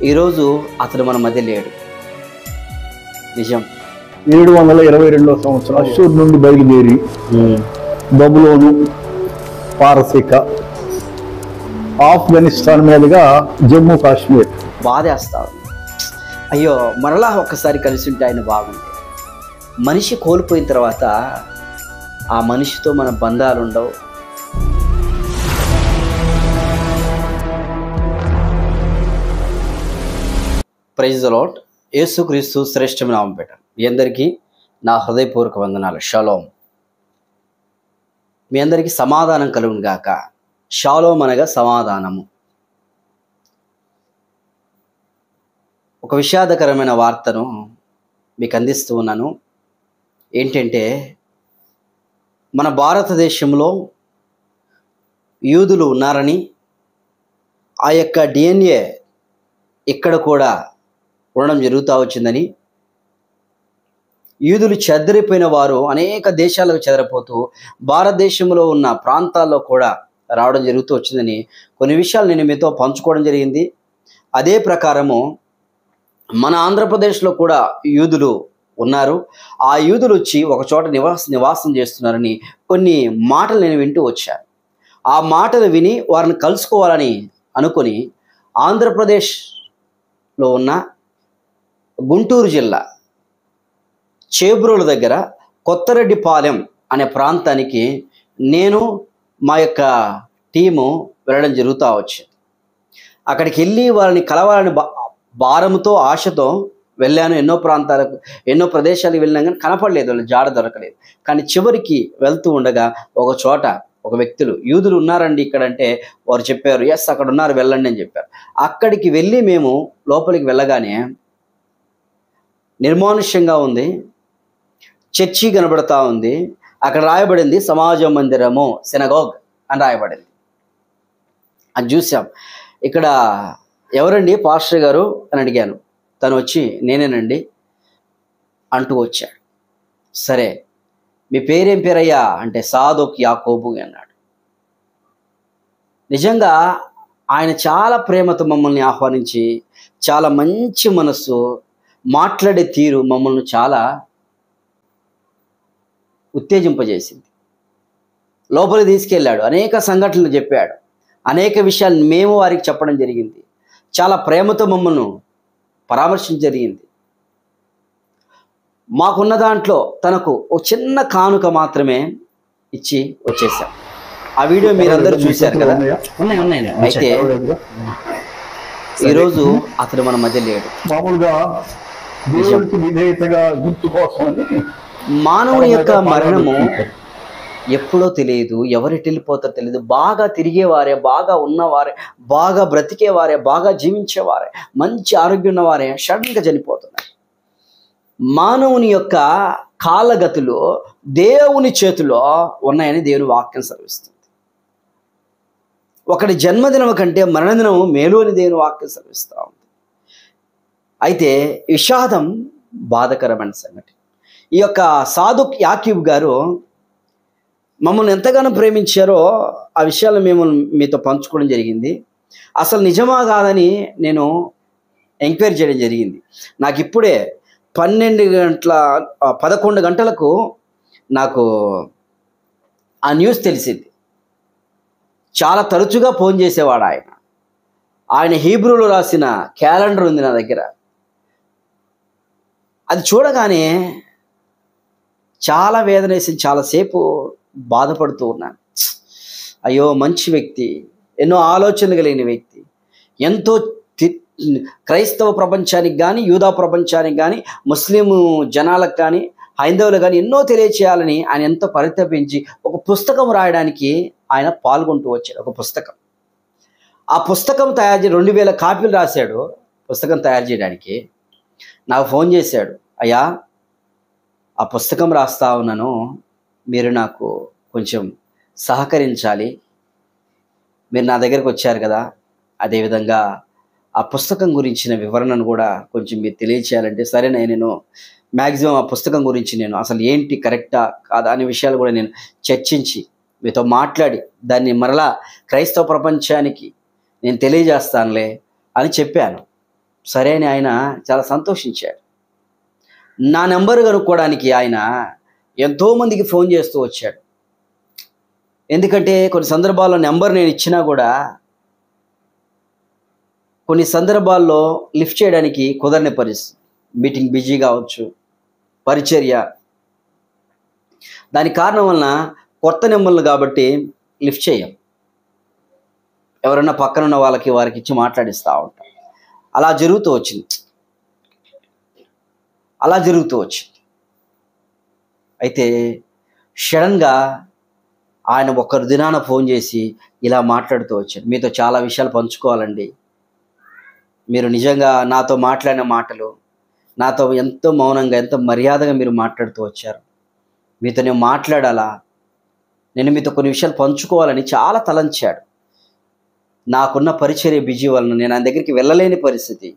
ఈరోజు అతడు మన మధ్య లేడు. నిజం. 722వ సంవత్సరం అష్షూరు నుండి బయలుదేరి బబులోను, పారసీక, ఆఫ్ఘనిస్తాన్ మీదుగా జమ్మూ కాశ్మీర్. బాధేస్తా ఉంది. అయ్యో మరలా ఒక్కసారి కలిసి ఉంటే ఆయన బాగుంది. మనిషి కోల్పోయిన తర్వాత ఆ మనిషితో మన బంధాలు ఉండవు. Praise the Lord. యేసుక్రీస్తు శ్రేష్టమైన నామం పేట మీ అందరికీ నా హృదయపూర్వక వందనాలు. షాలోమ్. మీ అందరికీ సమాధానం కలుగును గాక. షాలోమ్ అనగా సమాధానము. ఒక విషాదకరమైన వార్తను మీకు అందిస్తూ ఉన్నాను. ఏంటంటే మన భారతదేశంలో యూదులు ఉన్నారని, ఆ యొక్క DNA ఇక్కడ కూడా ఉండడం జరుగుతూ వచ్చిందని, యూదులు చెదరిపోయిన వారు అనేక దేశాలకు చెదరిపోతూ భారతదేశంలో ఉన్న ప్రాంతాల్లో కూడా రావడం జరుగుతూ వచ్చిందని కొన్ని విషయాలు నేను మీతో పంచుకోవడం జరిగింది. అదే ప్రకారము మన ఆంధ్రప్రదేశ్లో కూడా యూదులు ఉన్నారు. ఆ యూదులు వచ్చి ఒక చోట నివాసం చేస్తున్నారని కొన్ని మాటలు నేను వింటూ వచ్చాను. ఆ మాటలు విని వారిని కలుసుకోవాలని అనుకొని ఆంధ్రప్రదేశ్లో ఉన్న గుంటూరు జిల్లా చేబ్రోలు దగ్గర కొత్తరెడ్డిపాలెం అనే ప్రాంతానికి నేను మా యొక్క టీము వెళ్ళడం జరుగుతూ వచ్చింది. అక్కడికి వెళ్ళి వారిని కలవాలని భారంతో, ఆశతో వెళ్ళాను. ఎన్నో ప్రాంతాలకు, ఎన్నో ప్రదేశాలకు వెళ్ళినా కానీ కనపడలేదు, వాళ్ళు జాడ దొరకలేదు. కానీ చివరికి వెళ్తూ ఉండగా ఒక చోట ఒక వ్యక్తులు యూదులు ఉన్నారండి ఇక్కడ అంటే వారు చెప్పారు, ఎస్ అక్కడ ఉన్నారు వెళ్ళండి అని చెప్పారు. అక్కడికి వెళ్ళి మేము లోపలికి వెళ్ళగానే నిర్మానుష్యంగా ఉంది. చర్చి కనబడతా ఉంది. అక్కడ రాయబడింది సమాజ మందిరము, సినగోగ్ అని రాయబడింది. అది చూసాం. ఇక్కడ ఎవరండి పాస్టర్ గారు అని అడిగాను. తను వచ్చి నేనేనండి అంటూ వచ్చాడు. సరే మీ పేరేం పేరయ్యా అంటే సాదోక్ యాకోబు అన్నాడు. నిజంగా ఆయన చాలా ప్రేమతో మమ్మల్ని ఆహ్వానించి, చాలా మంచి మనస్సు, మాట్లాడే తీరు మమ్మల్ని చాలా ఉత్తేజింపజేసింది. లోపలికి తీసుకెళ్ళాడు. అనేక సంఘటనలు చెప్పాడు. అనేక విషయాలు మేము వారికి చెప్పడం జరిగింది. చాలా ప్రేమతో మమ్మల్ని పరామర్శించ జరిగింది. మాకున్న దాంట్లో తనకు ఒక చిన్న కానుక మాత్రమే ఇచ్చి వచ్చేసాం. ఆ వీడియో మీరందరూ చూశారు కదా. అయితే ఈరోజు అతడు మన మధ్య లేడు. మామూలుగా దేవుడికి విధేయతగా గుర్తు కోసం మానవుని యొక్క మరణము ఎప్పుడో తెలియదు, ఎవరెటు వెళ్ళిపోతారో తెలియదు. బాగా తిరిగేవారే, బాగా ఉన్నవారే, బాగా బ్రతికేవారే, బాగా జీవించేవారే, మంచి ఆరోగ్యం ఉన్నవారే సడన్గా చనిపోతున్నారు. మానవుని యొక్క కాలగతులు దేవుని చేతిలో ఉన్నాయని దేవుని వాక్యం సెలవిస్తుంది. ఒకటి జన్మదినం కంటే మరణదినం మేలు అని దేవుని వాక్యం సెలవిస్తూ ఉంది. అయితే విషాదం బాధకరమైన సంగతి. ఈ యొక్క సాదుక్ యాకీబ్ గారు మమ్మల్ని ఎంతగానో ప్రేమించారో ఆ విషయాలు మేము మీతో పంచుకోవడం జరిగింది. అసలు నిజమా కాదని నేను ఎంక్వైరీ చేయడం జరిగింది. నాకు ఇప్పుడే 11 గంటలకు నాకు ఆ న్యూస్ తెలిసింది. చాలా తరచుగా ఫోన్ చేసేవాడు ఆయన. ఆయన హీబ్రూలో రాసిన క్యాలెండర్ ఉంది నా దగ్గర. అది చూడగానే చాలా వేదన వేసి చాలాసేపు బాధపడుతూ ఉన్నాను. అయ్యో మంచి వ్యక్తి, ఎన్నో ఆలోచనలు కలిగిన వ్యక్తి, ఎంతో క్రైస్తవ ప్రపంచానికి కానీ, యూదా ప్రపంచానికి కానీ, ముస్లిం జనాలకు కానీ, హైందవులకు కానీ ఎన్నో తెలియచేయాలని ఆయన ఎంతో పరితపించి ఒక పుస్తకం రాయడానికి ఆయన పాల్గొంటూ వచ్చాడు. ఒక పుస్తకం, ఆ పుస్తకం తయారు చేసి 2000 కాపీలు రాశాడు. పుస్తకం తయారు చేయడానికి నాకు ఫోన్ చేశాడు. అయ్యా ఆ పుస్తకం రాస్తా ఉన్నాను, మీరు నాకు కొంచెం సహకరించాలి. మీరు నా దగ్గరకు వచ్చారు కదా, అదేవిధంగా ఆ పుస్తకం గురించిన వివరణను కూడా కొంచెం మీరు తెలియచేయాలంటే సరే నేను మ్యాక్సిమం ఆ పుస్తకం గురించి నేను అసలు ఏంటి కరెక్టా కాదా అనే విషయాలు కూడా నేను చర్చించి మీతో మాట్లాడి దాన్ని మరలా క్రైస్తవ ప్రపంచానికి నేను తెలియజేస్తానులే అని చెప్పాను. సరే అని ఆయన చాలా సంతోషించాడు. నా నెంబర్ కనుక్కోవడానికి ఆయన ఎంతోమందికి ఫోన్ చేస్తూ వచ్చాడు. ఎందుకంటే కొన్ని సందర్భాల్లో నెంబర్ నేను ఇచ్చినా కూడా కొన్ని సందర్భాల్లో లిఫ్ట్ చేయడానికి కుదరని పరిస్థితి, మీటింగ్ బిజీ కావచ్చు, పరిచర్య, దానికి కారణం వలన కొత్త నెంబర్లు కాబట్టి లిఫ్ట్ చేయం. ఎవరన్నా పక్కన ఉన్న వారికి ఇచ్చి మాట్లాడిస్తూ ఉంటాం. అలా జరుగుతూ వచ్చింది. అయితే సడన్గా ఆయన ఒక్కరు దినాన ఫోన్ చేసి ఇలా మాట్లాడుతూ వచ్చాడు, మీతో చాలా విషయాలు పంచుకోవాలండి. మీరు నిజంగా నాతో మాట్లాడిన మాటలు, నాతో ఎంతో మౌనంగా ఎంతో మర్యాదగా మీరు మాట్లాడుతూ వచ్చారు. మీతో నేను మాట్లాడాలా, నేను మీతో కొన్ని విషయాలు పంచుకోవాలని చాలా తలంచాడు. నాకున్న పరిచర్య బిజీ వలన నేను ఆయన దగ్గరికి వెళ్ళలేని పరిస్థితి.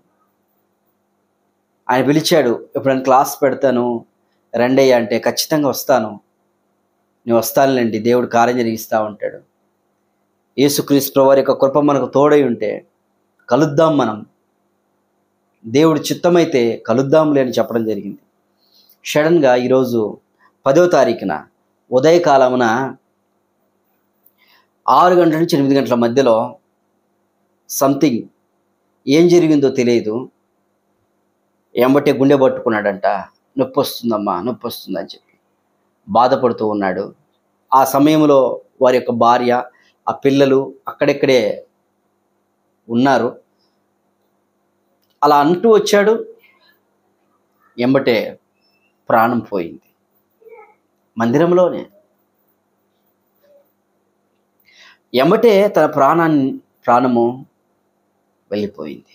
ఆయన పిలిచాడు, ఎప్పుడైనా క్లాస్ పెడతాను రండయ్య అంటే ఖచ్చితంగా వస్తాను, నేను వస్తానులేండి, దేవుడు కార్యం జరిగిస్తూ ఉంటాడు. యేసుక్రీస్తు వారి యొక్క కృప మనకు తోడై ఉంటే కలుద్దాం, మనం దేవుడు చిత్తమైతే కలుద్దాంలే అని చెప్పడం జరిగింది. సడన్గా ఈరోజు 10వ తారీఖున ఉదయకాలమున 6 గంటల నుంచి 8 గంటల మధ్యలో సంథింగ్ ఏం జరిగిందో తెలియదు, ఎంబటే గుండె పట్టుకున్నాడంట. నొప్పి వస్తుందమ్మా, నొప్పి వస్తుందని చెప్పి బాధపడుతూ ఉన్నాడు. ఆ సమయంలో వారి యొక్క భార్య, ఆ పిల్లలు అక్కడెక్కడే ఉన్నారు. అలా అంటూ వచ్చాడు, ఎంబటే ప్రాణం పోయింది. మందిరంలోనే ఎంబటే తన ప్రాణము వెళ్ళిపోయింది.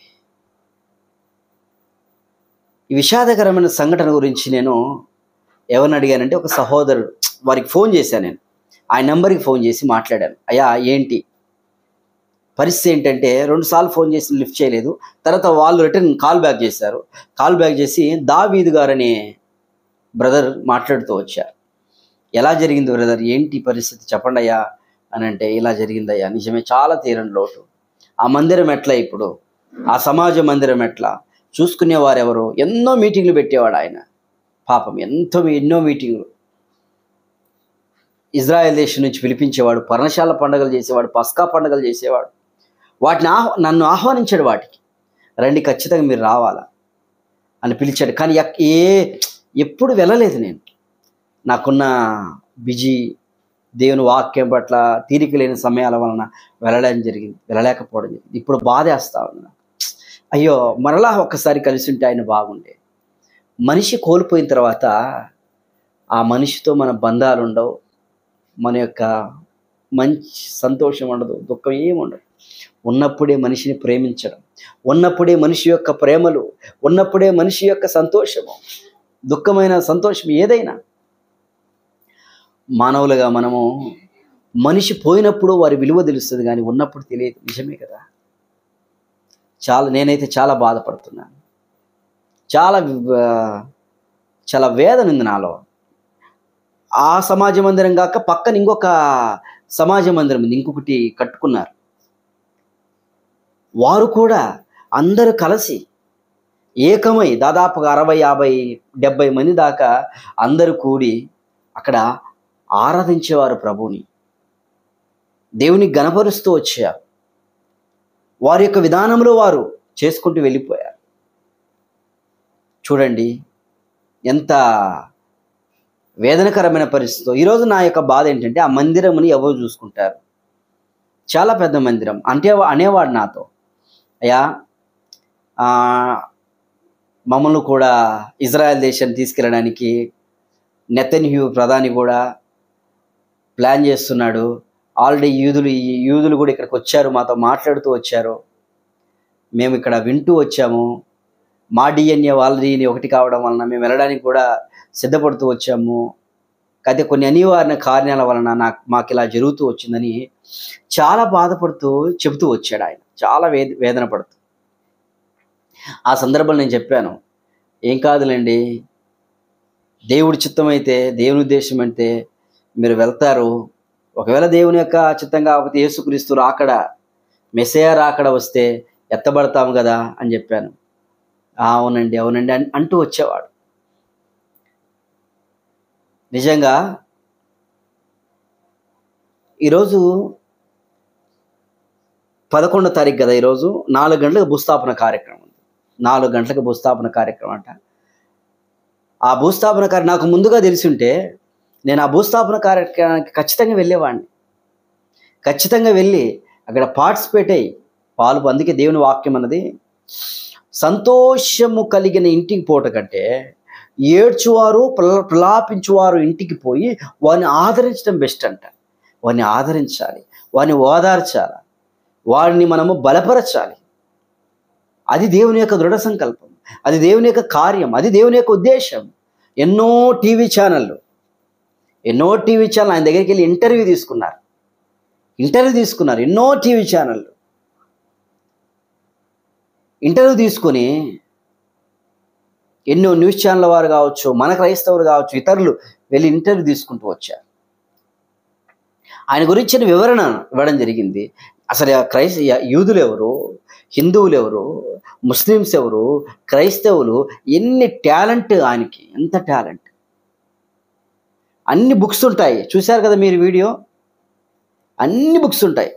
ఈ విషాదకరమైన సంఘటన గురించి నేను ఎవరిని అడిగానంటే, ఒక సహోదరుడు, వారికి ఫోన్ చేశాను. నేను ఆయన నెంబర్కి ఫోన్ చేసి మాట్లాడాను. అయ్యా ఏంటి పరిస్థితి ఏంటంటే, 2 సార్లు ఫోన్ చేసి లిఫ్ట్ చేయలేదు. తర్వాత వాళ్ళు రిటర్న్ కాల్ బ్యాక్ చేశారు. కాల్ బ్యాక్ చేసి దావీదు గారనే బ్రదర్ మాట్లాడుతూ వచ్చారు. ఎలా జరిగింది బ్రదర్, ఏంటి పరిస్థితి చెప్పండి అయ్యా అని అంటే, ఇలా జరిగిందయ్యా, నిజమే, చాలా తీరని లోటు. ఆ మందిరం ఎట్లా, ఇప్పుడు ఆ సమాజ మందిరం ఎట్లా, చూసుకునేవారు ఎవరు, ఎన్నో మీటింగ్లు పెట్టేవాడు ఆయన. పాపం ఎన్నో మీటింగ్లు ఇజ్రాయెల్ దేశం నుంచి పిలిపించేవాడు, పర్ణశాల పండుగలు చేసేవాడు, పస్కా పండుగలు చేసేవాడు. వాటిని నన్ను ఆహ్వానించాడు, వాటికి రండి ఖచ్చితంగా మీరు రావాలా అని పిలిచాడు. కానీ ఎప్పుడు వెళ్ళలేదు. నేను నాకున్న బిజీ, దేవుని వాక్యం పట్ల తీరిక లేని సమయాల వలన వెళ్ళలేకపోవడం జరిగింది. ఇప్పుడు బాధేస్తా ఉన్నా, అయ్యో మరలా ఒక్కసారి కలిసి ఉంటే ఆయన బాగుండే. మనిషి కోల్పోయిన తర్వాత ఆ మనిషితో మన బంధాలు ఉండవు, మన యొక్క మంచి సంతోషం ఉండదు, దుఃఖం ఏముండదు. ఉన్నప్పుడే మనిషిని ప్రేమించడం, ఉన్నప్పుడే మనిషి యొక్క ప్రేమలు, ఉన్నప్పుడే మనిషి యొక్క సంతోషము, దుఃఖమైన సంతోషం ఏదైనా. మానవులుగా మనము మనిషి పోయినప్పుడు వారి విలువ తెలుస్తుంది, కానీ ఉన్నప్పుడు తెలియదు. నిజమే కదా. నేనైతే చాలా బాధపడుతున్నాను. చాలా వేదన ఉంది నాలో. ఆ సమాజ మందిరం కాక పక్కన ఇంకొక సమాజ మందిరం ఉంది, ఇంకొకటి కట్టుకున్నారు. వారు కూడా అందరూ కలిసి ఏకమై దాదాపుగా 60, 50, 70 మంది దాకా అందరూ కూడి అక్కడ ఆరాధించేవారు ప్రభువుని, దేవుని గణపరుస్తూ వచ్చారు. వారి యొక్క విధానంలో వారు చేసుకుంటూ వెళ్ళిపోయారు. చూడండి ఎంత వేదనకరమైన పరిస్థితి. ఈరోజు నా యొక్క బాధ ఏంటంటే, ఆ మందిరంని ఎవరు చూసుకుంటారు? చాలా పెద్ద మందిరం అనేవాడు నాతో, అయ్యా మమ్మల్ని కూడా ఇజ్రాయెల్ దేశాన్ని తీసుకెళ్ళడానికి నెతన్యాహు ప్రధాని కూడా ప్లాన్ చేస్తున్నాడు. ఆల్రెడీ యూదులు కూడా ఇక్కడికి వచ్చారు, మాతో మాట్లాడుతూ వచ్చారు. మేము ఇక్కడ వింటూ వచ్చాము. మా డిఎన్ఏ వాళ్ళ డిఎన్ఏ ఒకటి కావడం వలన మేము వెళ్ళడానికి కూడా సిద్ధపడుతూ వచ్చాము. అయితే కొన్ని అనివార్య కారణాల వలన మాకు ఇలా జరుగుతూ వచ్చిందని చాలా బాధపడుతూ చెబుతూ వచ్చాడు ఆయన, చాలా వేదన పడుతూ. ఆ సందర్భంలో నేను చెప్పాను, ఏం కాదులేండి, దేవుడి చిత్తం అయితే, దేవుని ఉద్దేశం అయితే మీరు వెళ్తారు. ఒకవేళ దేవుని యొక్క చిత్తం కాకపోతే యేసుక్రీస్తు రాకడ, మెస్సయా రాకడ వస్తే ఎత్తబడతాము కదా అని చెప్పాను. అవునండి అవునండి అంటూ వచ్చేవాడు. నిజంగా ఈరోజు 11వ తారీఖు కదా, ఈరోజు 4 గంటలకు భూస్థాపన కార్యక్రమం ఉంది. 4 గంటలకు భూస్థాపన కార్యక్రమం అంట. ఆ భూస్థాపన నాకు ముందుగా తెలిసి ఉంటే నేను ఆ భూస్థాపన కార్యక్రమానికి ఖచ్చితంగా వెళ్ళేవాడిని. ఖచ్చితంగా వెళ్ళి అక్కడ పార్టిసిపేట్ అయ్యి పాలు. అందుకే దేవుని వాక్యం అన్నది సంతోషము కలిగిన ఇంటికి పోట కంటే ఏడ్చువారు ప్రలాపించువారు ఇంటికి పోయి వారిని ఆదరించడం బెస్ట్ అంట. వారిని ఆదరించాలి, వారిని ఓదార్చాలి, వారిని మనము బలపరచాలి. అది దేవుని యొక్క దృఢ సంకల్పం, అది దేవుని యొక్క కార్యం, అది దేవుని యొక్క ఉద్దేశం. ఎన్నో టీవీ ఛానళ్ళు ఆయన దగ్గరికి వెళ్ళి ఇంటర్వ్యూ తీసుకున్నారు. ఎన్నో టీవీ ఛానళ్ళు ఇంటర్వ్యూ తీసుకొని ఎన్నో న్యూస్ ఛానల్ వారు కావచ్చు, మన క్రైస్తవులు కావచ్చు, ఇతరులు వెళ్ళి ఇంటర్వ్యూ తీసుకుంటూ వచ్చారు. ఆయన గురించిన వివరణ ఇవ్వడం జరిగింది. అసలు యూదులు ఎవరు, హిందువులు ఎవరు, ముస్లిమ్స్ ఎవరు, క్రైస్తవులు, ఎన్ని టాలెంట్ ఆయనకి, ఎంత టాలెంట్. అన్ని బుక్స్ ఉంటాయి, చూశారు కదా మీరు వీడియో. అన్ని బుక్స్ ఉంటాయి.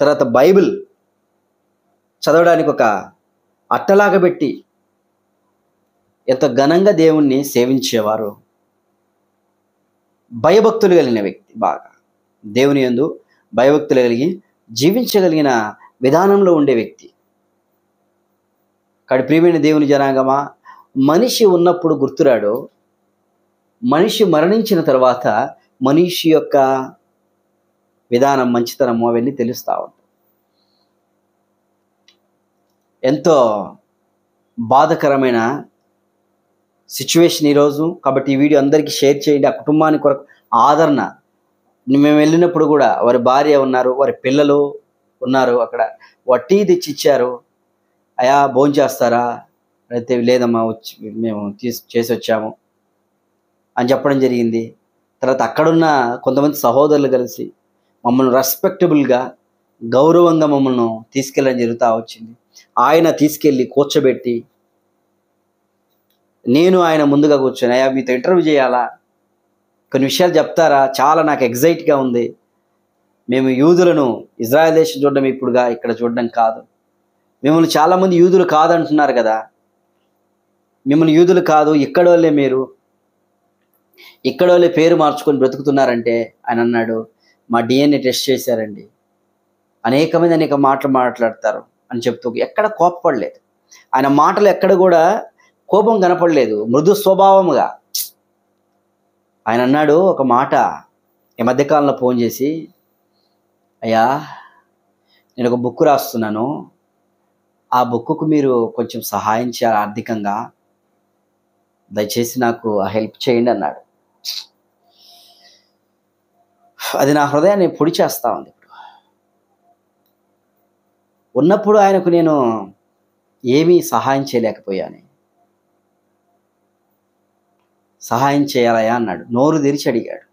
తర్వాత బైబిల్ చదవడానికి ఒక అట్టలాగా పెట్టి ఎంతో ఘనంగా దేవుణ్ణి సేవించేవారు. భయభక్తులు కలిగిన వ్యక్తి, బాగా దేవుని యందు భయభక్తులు కలిగి జీవించగలిగిన విధానంలో ఉండే వ్యక్తి. కాబట్టి ప్రియమైన దేవుని జనాంగమా, మనిషి ఉన్నప్పుడు గుర్తురాడు, మనిషి మరణించిన తర్వాత మనిషి యొక్క విధానం, మంచితనము అవన్నీ తెలుస్తూ ఉంటాయి. ఎంతో బాధకరమైన సిచ్యువేషన్ ఈరోజు. కాబట్టి ఈ వీడియో అందరికీ షేర్ చేయండి. ఆ కుటుంబానికి కొరకు ఆదరణ. మేము వెళ్ళినప్పుడు కూడా వారి భార్య ఉన్నారు, వారి పిల్లలు ఉన్నారు. అక్కడ టీ తెచ్చి ఇచ్చారు. అయా భోంచేస్తారా అయితే, లేదమ్మా వచ్చి మేము చేసి వచ్చాము అని చెప్పడం జరిగింది. తర్వాత అక్కడున్న కొంతమంది సహోదరులు కలిసి మమ్మల్ని రెస్పెక్టబుల్గా, గౌరవంగా మమ్మల్ని తీసుకెళ్ళడం జరుగుతూ వచ్చింది. ఆయన తీసుకెళ్ళి కూర్చోబెట్టి, నేను ఆయన ముందుగా కూర్చొని, అయ్యా మీతో ఇంటర్వ్యూ చేయాలా, కొన్ని విషయాలు చెప్తారా, చాలా నాకు ఎగ్జైట్గా ఉంది. మేము యూదులను ఇజ్రాయెల్ దేశం చూడడం ఇప్పుడుగా ఇక్కడ చూడడం కాదు. మిమ్మల్ని చాలామంది యూదులు కాదంటున్నారు కదా, మిమ్మల్ని యూదులు కాదు, ఇక్కడ వాళ్ళే, మీరు ఇక్కడ వాళ్ళే పేరు మార్చుకొని బ్రతుకుతున్నారంటే ఆయన అన్నాడు, మా DNA టెస్ట్ చేశారండి, అనేక మాటలు మాట్లాడతారు అని చెప్తూ ఎక్కడ కోపపడలేదు. ఆయన మాటలు ఎక్కడ కూడా కోపం కనపడలేదు, మృదు స్వభావముగా. ఆయన అన్నాడు ఒక మాట ఈ మధ్యకాలంలో ఫోన్ చేసి, అయ్యా నేను ఒక బుక్ రాస్తున్నాను, ఆ బుక్కు మీరు కొంచెం సహాయం చేయాలి ఆర్థికంగా, దయచేసి నాకు హెల్ప్ చేయండి అన్నాడు. అది నా హృదయాన్ని పొడి చేస్తూ ఉంది. ఉన్నప్పుడు ఆయనకు నేను ఏమీ సహాయం చేయలేకపోయాను. సహాయం చేయాలయా అన్నాడు, నోరు తెరిచి అడిగాడు,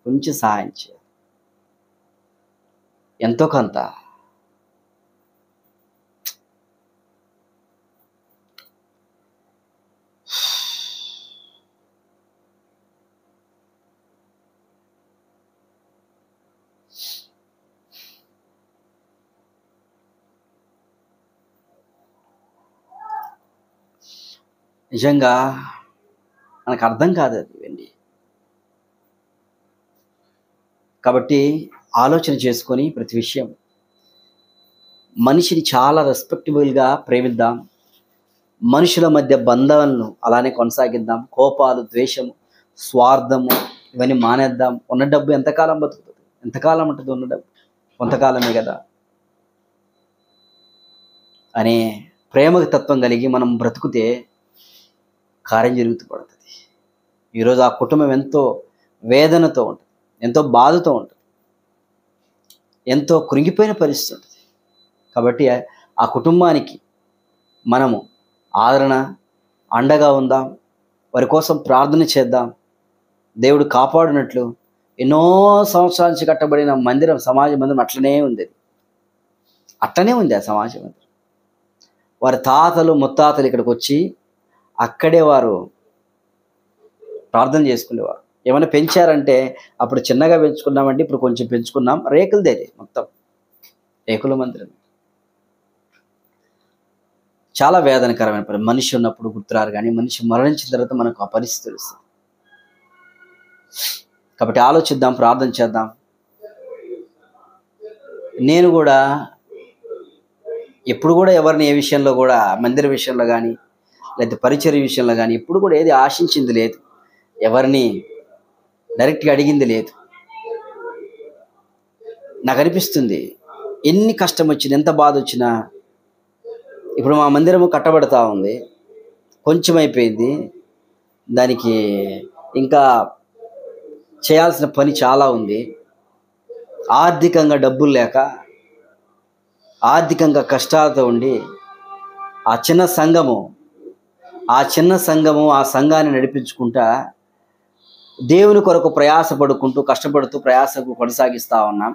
కొంచెం సహాయం చేయాలి, ఎంతో కొంత. నిజంగా మనకు అర్థం కాదు అది ఇవన్నీ. కాబట్టి ఆలోచన చేసుకొని ప్రతి విషయం మనిషిని చాలా రెస్పెక్టబుల్గా ప్రేమిద్దాం. మనుషుల మధ్య బంధాలను అలానే కొనసాగిద్దాం. కోపాలు, ద్వేషము, స్వార్థము ఇవన్నీ మానేద్దాం. ఉన్న డబ్బు ఎంతకాలం బతుకుతుంది? ఎంతకాలం ఉంటుంది ఉన్న డబ్బు? కొంతకాలమే కదా అనే ప్రేమ తత్వం కలిగి మనం బ్రతుకుతే కార్యం జరుగుతూ పడుతుంది. ఈరోజు ఆ కుటుంబం ఎంతో వేదనతో ఉంటుంది, ఎంతో బాధతో ఉంటుంది, ఎంతో కృంగిపోయిన పరిస్థితి ఉంటుంది. కాబట్టి ఆ కుటుంబానికి మనము ఆదరణ, అండగా ఉందాం. వారి కోసం ప్రార్థన చేద్దాం. దేవుడు కాపాడినట్లు ఎన్నో సంవత్సరాల నుంచి కట్టబడిన మందిరం, సమాజ మందిరం అట్లనే ఉంది. ఆ సమాజ మందిరం వారి తాతలు ముత్తాతలు ఇక్కడికి వచ్చి అక్కడే వారు ప్రార్థన చేసుకునేవారు. ఏమైనా పెంచారంటే అప్పుడు చిన్నగా పెంచుకున్నామంటే ఇప్పుడు కొంచెం పెంచుకున్నాం, రేకులదేది మొత్తం, రేకుల మందిరం. చాలా వేదనకరమైన పని. మనిషి ఉన్నప్పుడు గుర్తురారు, కానీ మనిషి మరణించిన తర్వాత మనకు ఆ పరిస్థితి తెలుస్తుంది. కాబట్టి ఆలోచిద్దాం, ప్రార్థన చేద్దాం. నేను కూడా ఎప్పుడు కూడా ఎవరిని ఏ విషయంలో కూడా, మందిర విషయంలో కానీ లేదా పరిచర్య విషయంలో కానీ ఎప్పుడు కూడా ఏది ఆశించింది లేదు, ఎవరిని డైరెక్ట్గా అడిగింది లేదు. నాకు అనిపిస్తుంది ఎన్ని కష్టం వచ్చినా, ఎంత బాధ వచ్చినా, ఇప్పుడు మా మందిరము కట్టబడతా ఉంది, కొంచెం అయిపోయింది, దానికి ఇంకా చేయాల్సిన పని చాలా ఉంది. ఆర్థికంగా డబ్బులు లేక, ఆర్థికంగా కష్టాలతో ఉండి ఆ చిన్న సంఘము ఆ సంఘాన్ని నడిపించుకుంటా దేవుని కొరకు ప్రయాసపడుకుంటూ కష్టపడుతూ ప్రయాసకు కొనసాగిస్తూ ఉన్నాం.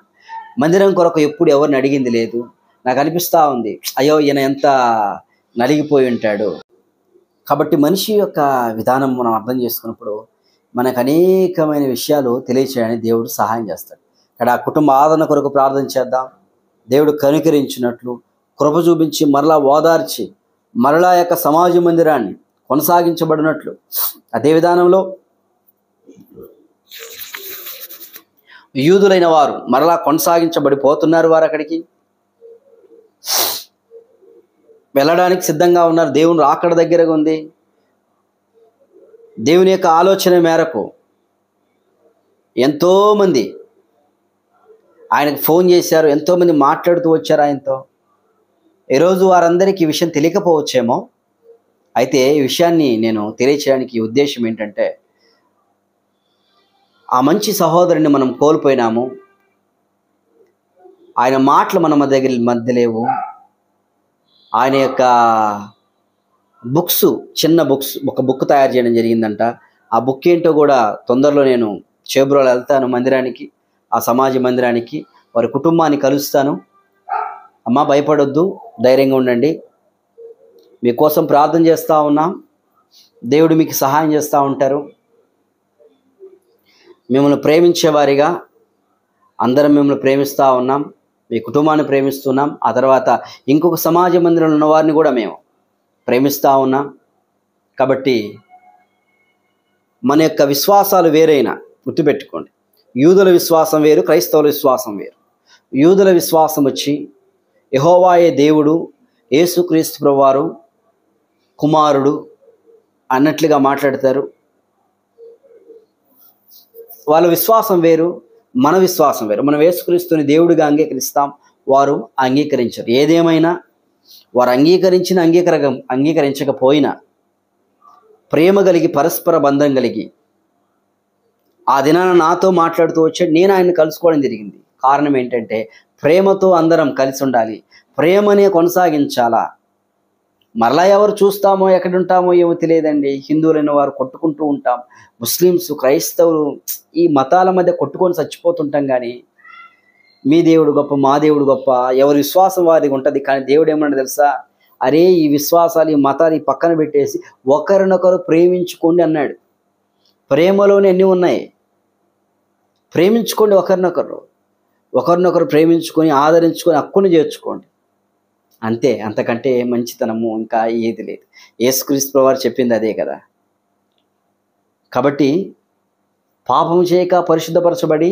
మందిరం కొరకు ఎప్పుడు ఎవరిని అడిగింది లేదు. నాకు అనిపిస్తూ ఉంది, అయ్యో ఈయన ఎంత నలిగిపోయి ఉంటాడు. కాబట్టి మనిషి యొక్క విధానం మనం అర్థం చేసుకున్నప్పుడు మనకు అనేకమైన విషయాలు తెలియచేయడానికి దేవుడు సహాయం చేస్తాడు. ఇక్కడ ఆ కుటుంబ ఆదరణ కొరకు ప్రార్థన చేద్దాం. దేవుడు కనికరించినట్లు కృప చూపించి మరలా ఓదార్చి మరలా యొక్క సమాజ మందిరాన్ని కొనసాగించబడినట్లు, అదే విధానంలో యూదులైన వారు మరలా కొనసాగించబడిపోతున్నారు. వారు అక్కడికి వెళ్ళడానికి సిద్ధంగా ఉన్నారు. దేవుని రాకడ దగ్గరగా ఉంది. దేవుని యొక్క ఆలోచన మేరకు ఎంతోమంది ఆయనకు ఫోన్ చేశారు, ఎంతోమంది మాట్లాడుతూ వచ్చారు ఆయనతో. ఈరోజు వారందరికీ ఈ విషయం తెలియకపోవచ్చేమో. అయితే ఈ విషయాన్ని నేను తెలియచేయడానికి ఉద్దేశం ఏంటంటే, ఆ మంచి సహోదరుని మనం కోల్పోయినాము. ఆయన మాటలు మన మధ్య లేవు. ఆయన యొక్క చిన్న బుక్స్, ఒక బుక్ తయారు చేయడం జరిగిందంట. ఆ బుక్ ఏంటో కూడా తొందరలో నేను చేబ్రోలు వెళ్తాను మందిరానికి, ఆ సమాజ మందిరానికి, వారి కుటుంబాన్ని కలుస్తాను. అమ్మ భయపడొద్దు, ధైర్యంగా ఉండండి, మీకోసం ప్రార్థన చేస్తూ ఉన్నాం, దేవుడు మీకు సహాయం చేస్తూ ఉంటారు. మిమ్మల్ని ప్రేమించేవారిగా అందరం మిమ్మల్ని ప్రేమిస్తూ ఉన్నాం, మీ కుటుంబాన్ని ప్రేమిస్తున్నాం. ఆ తర్వాత ఇంకొక సమాజ మందిరంలో ఉన్న వారిని కూడా మేము ప్రేమిస్తూ ఉన్నాం. కాబట్టి మన యొక్క విశ్వాసాలు వేరైనా గుర్తుపెట్టుకోండి. యూదుల విశ్వాసం వేరు, క్రైస్తవుల విశ్వాసం వేరు. యూదుల విశ్వాసం వచ్చి యెహోవాయే దేవుడు, యేసుక్రీస్తు ప్రభువారు కుమారుడు అన్నట్లుగా మాట్లాడతారు. వాళ్ళ విశ్వాసం వేరు, మన విశ్వాసం వేరు. మనం యేసుక్రీస్తుని దేవుడిగా అంగీకరిస్తాం, వారు అంగీకరించరు. ఏదేమైనా వారు అంగీకరించకపోయినా ప్రేమ కలిగి, పరస్పర బంధం కలిగి ఆ దినాన నాతో మాట్లాడుతూ వచ్చాడు, నేను ఆయన్ని కలుసుకోవడం జరిగింది. కారణం ఏంటంటే ప్రేమతో అందరం కలిసి ఉండాలి, ప్రేమనే కొనసాగించాలా. మరలా ఎవరు చూస్తామో ఎక్కడుంటామో ఏమో తెలియదండి. హిందువులైన వారు కొట్టుకుంటూ ఉంటాం, ముస్లిమ్స్, క్రైస్తవులు ఈ మతాల మధ్య కొట్టుకొని చచ్చిపోతుంటాం. కానీ మీ దేవుడు గొప్ప, మా దేవుడు గొప్ప, ఎవరి విశ్వాసం వారికి ఉంటుంది. కానీ దేవుడు ఏమన్నా తెలుసా, అరే ఈ విశ్వాసాలు, ఈ మతాలు ఈ పక్కన పెట్టేసి ఒకరినొకరు ప్రేమించుకోండి అన్నాడు. ప్రేమలోనే అన్నీ ఉన్నాయి. ప్రేమించుకోండి, ఒకరినొకరు ప్రేమించుకొని ఆదరించుకొని హక్కుని చేర్చుకోండి. అంతే, అంతకంటే మంచితనము ఇంకా ఏది లేదు. యేసుక్రీస్తు వారు చెప్పింది అదే కదా. కాబట్టి పాపం చేయక పరిశుద్ధపరచబడి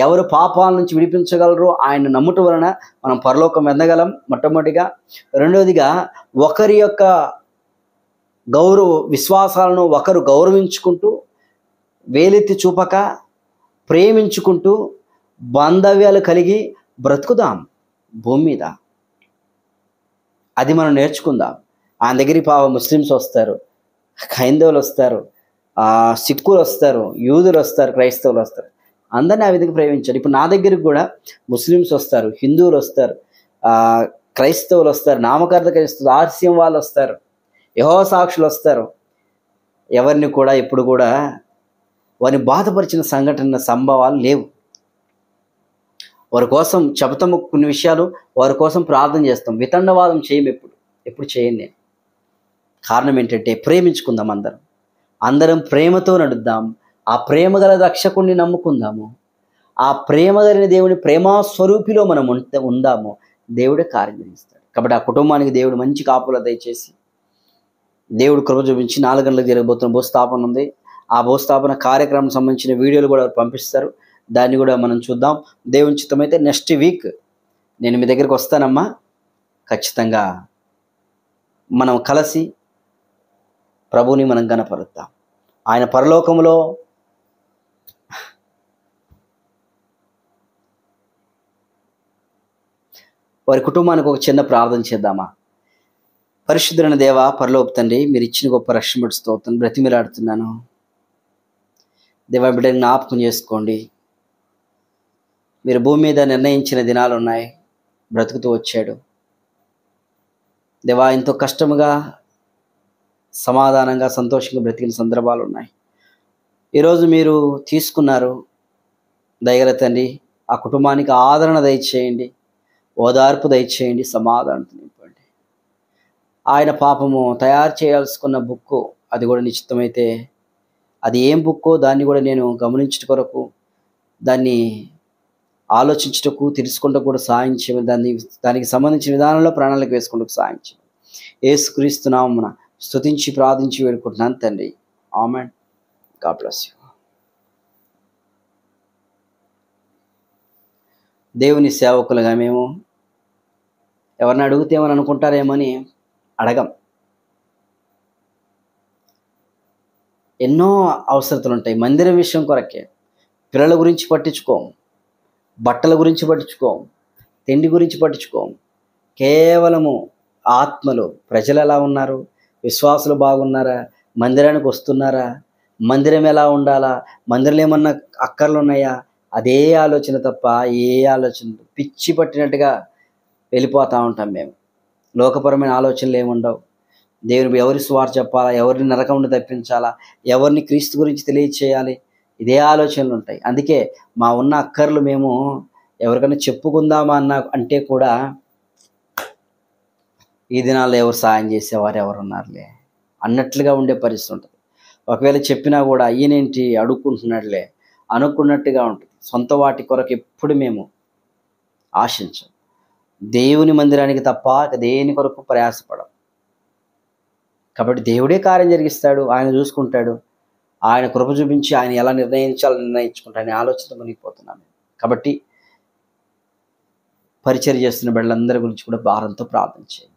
ఎవరు పాపాల నుంచి విడిపించగలరో ఆయన నమ్ముట వలన మనం పరలోకం ఎదగలం. మొట్టమొదటిగా. రెండవదిగా, ఒకరి యొక్క విశ్వాసాలను ఒకరు గౌరవించుకుంటూ, వేలెత్తి చూపక ప్రేమించుకుంటూ బాంధవ్యాలు కలిగి బ్రతుకుదాం భూమి మీద. అది మనం నేర్చుకుందాం. ఆయన దగ్గరికి ముస్లిమ్స్ వస్తారు, హైందవులు వస్తారు, సిక్కులు వస్తారు, యూదులు వస్తారు, క్రైస్తవులు వస్తారు. అందరినీ ఆ విధంగా ప్రేమించారు. ఇప్పుడు నా దగ్గరికి కూడా ముస్లిమ్స్ వస్తారు, హిందువులు వస్తారు, క్రైస్తవులు వస్తారు, నామకార్థ క్రైస్తవులు, ఆర్సీఎం వాళ్ళు వస్తారు, యెహోవా సాక్షులు వస్తారు. ఎవరిని కూడా ఎప్పుడు కూడా వారిని బాధపరిచిన సంభవాలు లేవు. వారి కోసం చెబుతాము కొన్ని విషయాలు, వారి కోసం ప్రార్థన చేస్తాం. వితండవాదం చేయము. ఎప్పుడు ఎప్పుడు చేయను నేను. కారణం ఏంటంటే ప్రేమించుకుందాం, అందరం ప్రేమతో నడుద్దాం. ఆ ప్రేమ గల రక్షకుణ్ణి నమ్ముకుందాము. ఆ ప్రేమ కలిగిన దేవుని ప్రేమా స్వరూపిలో మనం ఉందాము. దేవుడే కార్యం చేస్తాడు. కాబట్టి ఆ కుటుంబానికి దేవుడు మంచి కాపుల దయచేసి దేవుడు కృప చూపించి 4 గంటలకు జరగబోతున్న భూస్థాపన ఉంది. ఆ భూస్థాపన కార్యక్రమం సంబంధించిన వీడియోలు కూడా పంపిస్తారు. దాన్ని కూడా మనం చూద్దాం. దేవుని చిత్తమైతే నెక్స్ట్ వీక్ నేను మీ దగ్గరికి వస్తానమ్మా. ఖచ్చితంగా మనం కలిసి ప్రభువుని మనం గణపరుద్దాం. ఆయన పరలోకములో వారి కుటుంబానికి ఒక చిన్న ప్రార్థన చేద్దామా. పరిశుద్ధులైన దేవ, పరలోక తండ్రి, మీరు ఇచ్చిన గొప్ప రక్షణ స్తోత్రం బ్రతిమిలాడుతున్నాను. దేవా, బిడ్డని జ్ఞాపకం చేసుకోండి. మీరు భూమి మీద నిర్ణయించిన దినాలు ఉన్నాయి. బ్రతుకుతూ వచ్చాడు దేవా. ఎంతో కష్టముగా సమాధానంగా సంతోషంగా బ్రతికిన సందర్భాలు ఉన్నాయి. ఈరోజు మీరు తీసుకున్నారు. దయగల తండ్రి, ఆ కుటుంబానికి ఆదరణ దయచేయండి, ఓదార్పు దయచేయండి, సమాధానం నింపండి. ఆయన పాపము తయారు చేయాల్సుకున్న బుక్కు అది కూడా నిశ్చితమైతే అది ఏం బుక్కో దాన్ని కూడా నేను గమనించట కొరకు, దాన్ని ఆలోచించటకు, తెలుసుకుంటకు కూడా సాయం చేయమని, దానికి సంబంధించిన విధానంలో ప్రణాళిక వేసుకుంటూ సాయం చేయమని యేసుక్రీస్తు నామమున స్తుతించి ప్రార్థించి వేడుకుంటున్నాను తండ్రి. ఆమేన్. God bless you. దేవుని సేవకులుగా మేము ఎవరిని అడుగుతేమని అనుకుంటారేమని అడగం. ఎన్నో అవసరతలు ఉంటాయి. మందిరం విషయం కొరకే. పిల్లల గురించి పట్టించుకోం, బట్టల గురించి పట్టించుకోం, తిండి గురించి పట్టించుకోం. కేవలము ఆత్మలు, ప్రజలు ఎలా ఉన్నారు, విశ్వాసులు బాగున్నారా, మందిరానికి వస్తున్నారా, మందిరం ఎలా ఉండాలా, మందిరంలో ఏమన్నా అక్కర్లు ఉన్నాయా, అదే ఆలోచన తప్ప ఏ ఆలోచన, పిచ్చి పట్టినట్టుగా వెళ్ళిపోతూ ఉంటాం మేము. లోకపరమైన ఆలోచనలు ఏముండవు. దేవుని ఎవరి స్వార్థ చెప్పాలా, ఎవరిని నరకం నుండి తప్పించాలా, ఎవరిని క్రీస్తు గురించి తెలియచేయాలి, ఇదే ఆలోచనలు ఉంటాయి. అందుకే మా ఉన్న అక్కర్లు మేము ఎవరికైనా చెప్పుకుందామా అంటే కూడా ఈ దినాల్లో ఎవరు సాయం చేసేవారు ఎవరున్నారులే అన్నట్లుగా ఉండే పరిస్థితి ఉంటుంది. ఒకవేళ చెప్పినా కూడా ఈయనేంటి అడుక్కుంటున్నాడులే అనుకున్నట్టుగా ఉంటుంది. సొంత వాటి కొరకు ఎప్పుడు మేము ఆశించం. దేవుని మందిరానికి తప్ప దేని కొరకు ప్రయాసపడం. కాబట్టి దేవుడే కార్యం జరిగిస్తాడు, ఆయన చూసుకుంటాడు. ఆయన కృప చూపించి ఆయన ఎలా నిర్ణయించాలో నిర్ణయించుకుంటాడని ఆలోచన మునిగిపోతున్నాను. కాబట్టి పరిచర్య చేస్తున్న బిడ్డలందరి గురించి కూడా భారంతో ప్రార్థన చేయండి.